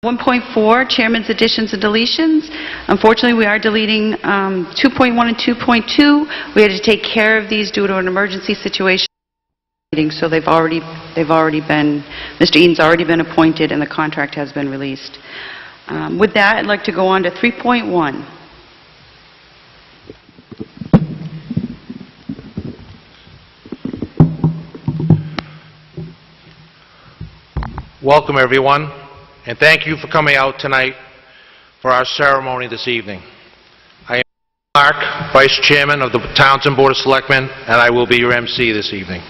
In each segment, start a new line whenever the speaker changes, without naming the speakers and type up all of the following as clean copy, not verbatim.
1.4, Chairman's additions and deletions. Unfortunately, we are deleting 2.1 and 2.2. We had to take care of these due to an emergency situation, so they've already been, Mr. Eaton's already been appointed and the contract has been released. With that, I'd like to go on to 3.1.
Welcome, everyone, and thank you for coming out tonight for our ceremony this evening. I am Mark, Vice Chairman of the Townsend Board of Selectmen, and I will be your MC this evening.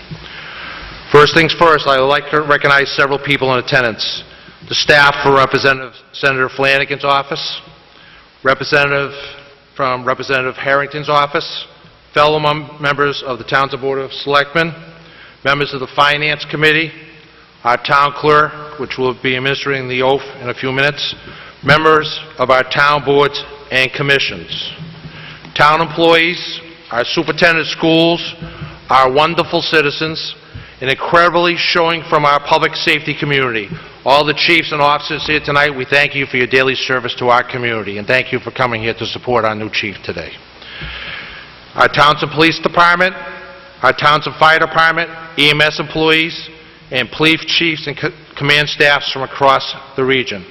First things first, I would like to recognize several people in attendance. The staff for Representative Senator Flanagan's office, representative from Representative Harrington's office, fellow members of the Townsend Board of Selectmen, members of the Finance Committee, our town clerk, which will be administering the oath in a few minutes, members of our town boards and commissions, town employees, our superintendent of schools, our wonderful citizens, and incredibly showing from our public safety community. All the chiefs and officers here tonight, we thank you for your daily service to our community, and thank you for coming here to support our new chief today. Our Townsend Police Department, our Townsend Fire Department, EMS employees, and police chiefs and command staffs from across the region.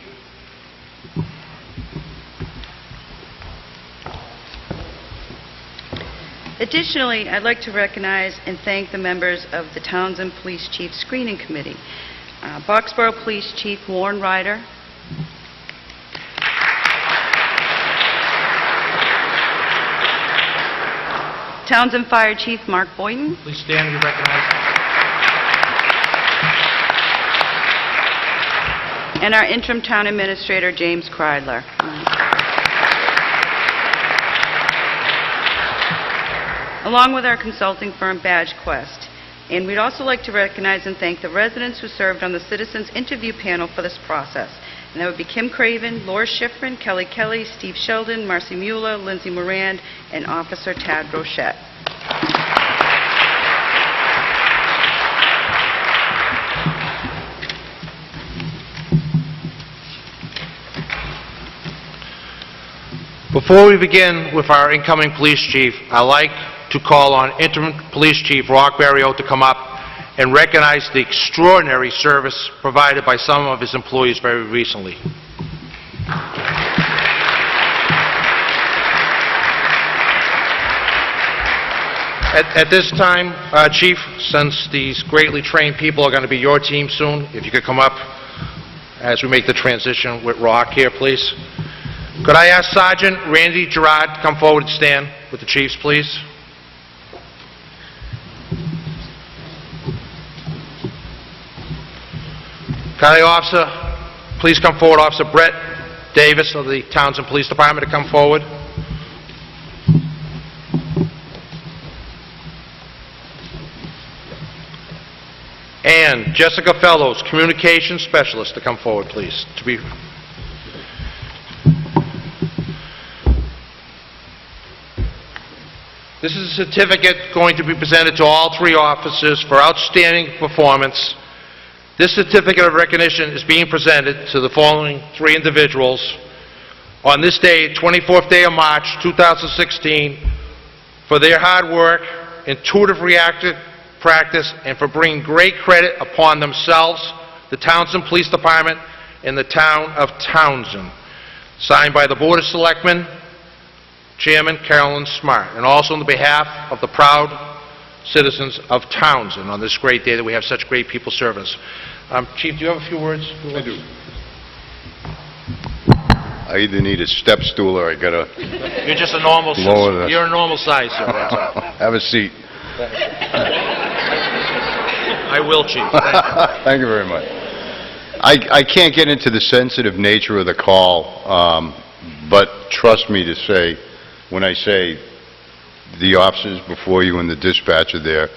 Additionally, I'd like to recognize and thank the members of the Townsend Police Chief Screening Committee. Boxborough Police Chief Warren Ryder, Townsend Fire Chief Mark Boynton.
Please stand and be recognized.
And our interim town administrator, James Kreidler. Along with our consulting firm, Badge Quest. And we'd also like to recognize and thank the residents who served on the citizens interview panel for this process. And that would be Kim Craven, Laura Schifrin, Kelly Kelly, Steve Sheldon, Marcy Mueller, Lindsay Moran, and Officer Tad Rochette.
Before we begin with our incoming police chief, I'd like to call on interim police chief Rock Barrio to come up and recognize the extraordinary service provided by some of his employees very recently. At this time, Chief, since these greatly trained people are going to be your team soon, if you could come up as we make the transition with Rock here, please. Could I ask Sergeant Randy Gerard to come forward and stand with the chiefs, please? Could I, Officer, please come forward, Officer Brett Davis of the Townsend Police Department to come forward. And Jessica Fellows, Communications Specialist, to come forward, please. This is a certificate going to be presented to all three officers for outstanding performance. This certificate of recognition is being presented to the following three individuals on this day, 24th day of March, 2016, for their hard work, intuitive reactive practice, and for bringing great credit upon themselves, the Townsend Police Department, and the town of Townsend. Signed by the Board of Selectmen, Chairman Carolyn Smart, and also on behalf of the proud citizens of Townsend on this great day that we have such great people serving us. Chief, do you have a few words?
I do. I either need a step stool or I gotta...
You're just a normal size. You're a normal size, sir. That's all.
Have a seat.
I will, Chief.
Thank you very much. I can't get into the sensitive nature of the call, but trust me to say, when I say the officers before you and the dispatcher there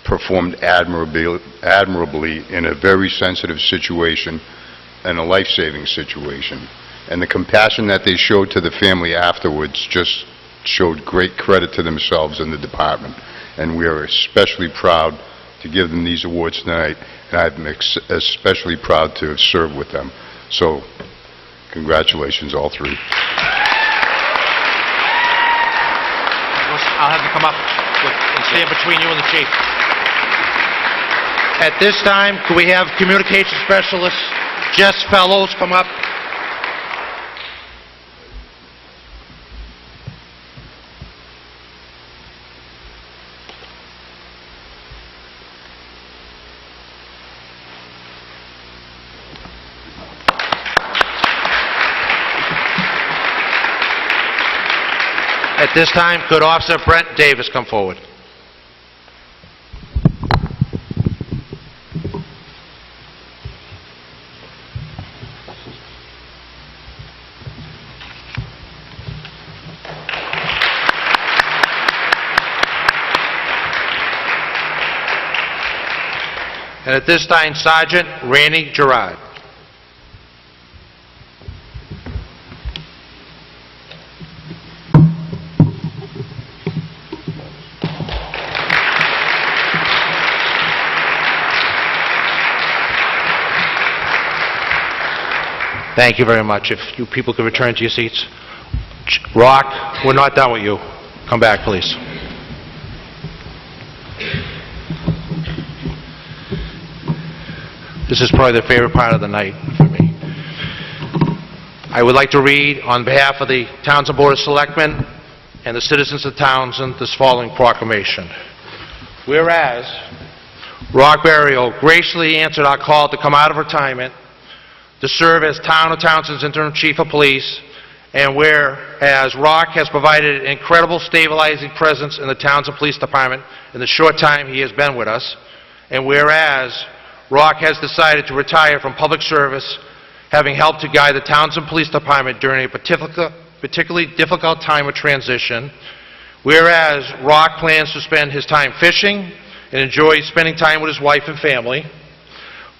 performed admirably in a very sensitive situation and a life-saving situation. And the compassion that they showed to the family afterwards just showed great credit to themselves and the department. And we are especially proud to give them these awards tonight, and I'm especially proud to have served with them. So, congratulations, all three.
I'll have them come up and stand between you and the chief. At this time, could we have communication specialist Jess Fellows come up? At this time, could Officer Brent Davis come forward? And at this time, Sergeant Randy Gerard. Thank you very much. If you people could return to your seats. Rock, we're not done with you. Come back, please. This is probably the favorite part of the night for me. I would like to read, on behalf of the Townsend Board of Selectmen and the citizens of Townsend, this following proclamation. Whereas Rock Barrio graciously answered our call to come out of retirement to serve as Town of Townsend's interim chief of police, and whereas Rock has provided an incredible stabilizing presence in the Townsend Police Department in the short time he has been with us, and whereas Rock has decided to retire from public service, having helped to guide the Townsend Police Department during a particularly difficult time of transition, whereas Rock plans to spend his time fishing and enjoys spending time with his wife and family,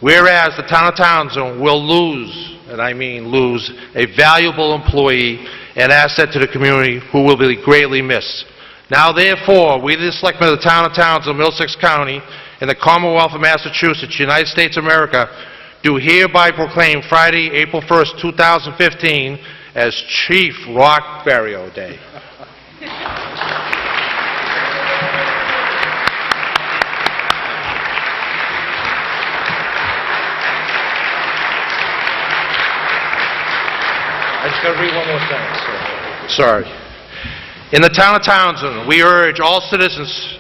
whereas the Town of Townsend will lose, and I mean lose, a valuable employee and asset to the community who will be greatly missed. Now therefore, we the Selectmen of the Town of Townsend, Middlesex County, in the Commonwealth of Massachusetts, United States of America, do hereby proclaim Friday, April 1st, 2015 as Chief Rock Barrio Day. I just got to read one more sentence. Sorry. In the Town of Townsend, we urge all citizens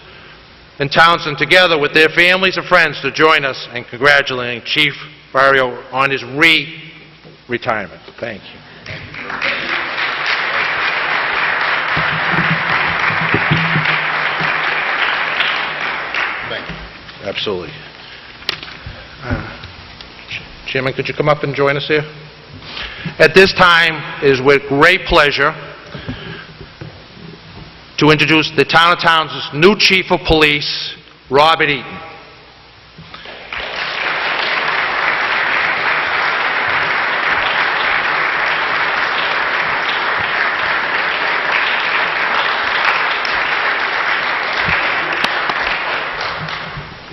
in Townsend, together with their families and friends, to join us in congratulating Chief Barrio on his retirement. Thank you.
Thank you.
Absolutely. Chairman, could you come up and join us here? At this time, it is with great pleasure to introduce the Town of Townsend's new Chief of Police, Robert Eaton.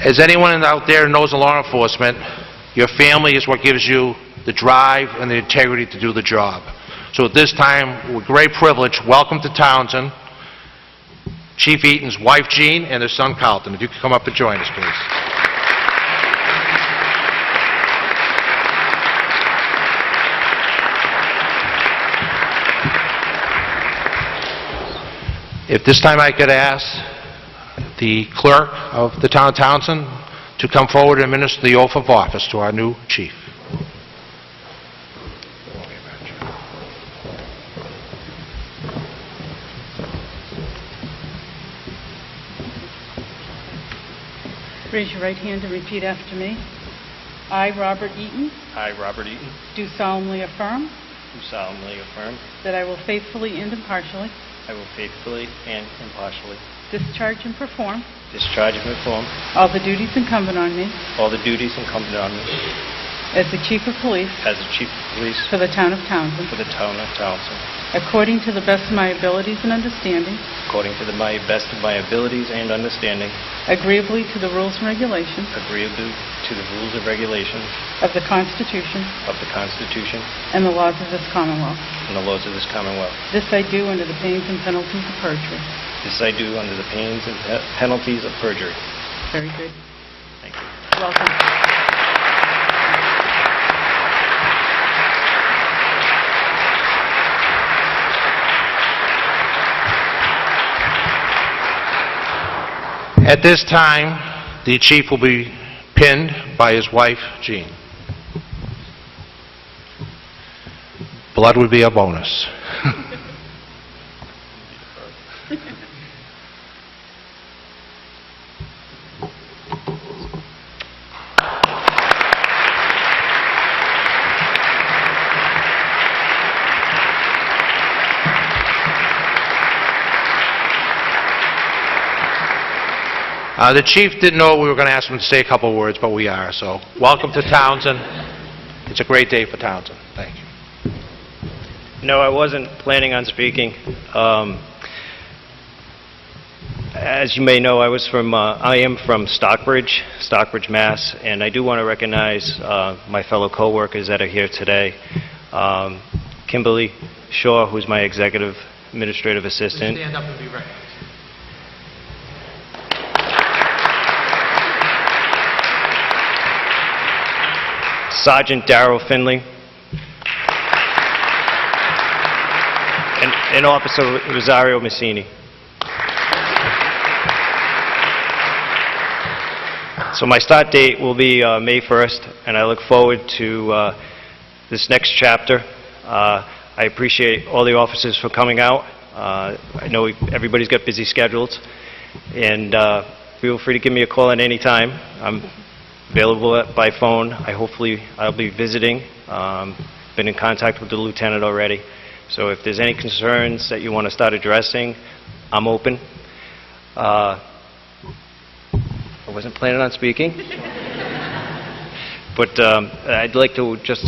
As anyone out there knows in law enforcement, your family is what gives you the drive and the integrity to do the job. So at this time, with great privilege, welcome to Townsend, Chief Eaton's wife, Jean, and their son, Carlton. If you could come up and join us, please. If this time I could ask the clerk of the Town of Townsend to come forward and administer the oath of office to our new chief.
Raise your right hand and repeat after me. I, Robert Eaton,
I, Robert Eaton,
do solemnly affirm
do solemnly affirm
that I will faithfully and impartially
I will faithfully and impartially
discharge and perform
discharge and perform
all the duties incumbent on me
all the duties incumbent on me
as the Chief of Police
as the Chief of Police
for the Town of Townsend,
for the Town of Townsend,
according to the best of my abilities and understanding,
according to my best of my abilities and understanding,
agreeably to the rules and regulations
agreeably to the rules and regulations
of the Constitution
of the Constitution
and the laws of this Commonwealth.
and the laws of this Commonwealth.
This I do under the pains and penalties of perjury.
This I do under the pains and penalties of perjury.
Very good.
Thank you.
Welcome.
At this time, the chief will be pinned by his wife, Jean. Blood would be a bonus. The chief didn't know we were going to ask him to say a couple of words, but we are. So, welcome to Townsend. It's a great day for Townsend. Thank you.
No, I wasn't planning on speaking. As you may know, I am from Stockbridge, Mass., and I do want to recognize my fellow co-workers that are here today. Kimberly Shaw, who's my executive administrative assistant.
Stand up and be recognized.
Sergeant Darrell Finley, and Officer Rosario Massini. So my start date will be May 1st, and I look forward to this next chapter. I appreciate all the officers for coming out. I know everybody's got busy schedules, and feel free to give me a call at any time. I'm available by phone. I'll be visiting. Been in contact with the lieutenant already. So if there's any concerns that you want to start addressing, I'm open. I wasn't planning on speaking. But I'd like to just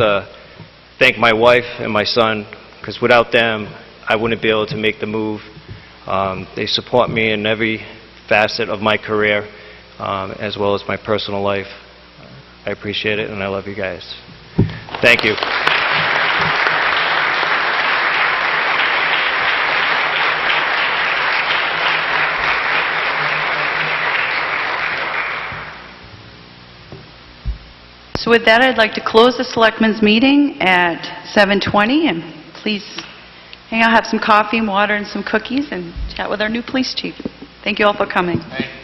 thank my wife and my son, because without them, I wouldn't be able to make the move. They support me in every facet of my career, as well as my personal life. I appreciate it, and I love you guys. Thank you.
So with that, I'd like to close the Selectmen's meeting at 7:20, and please hang out, have some coffee and water and some cookies, and chat with our new police chief. Thank you all for coming.
Thank you.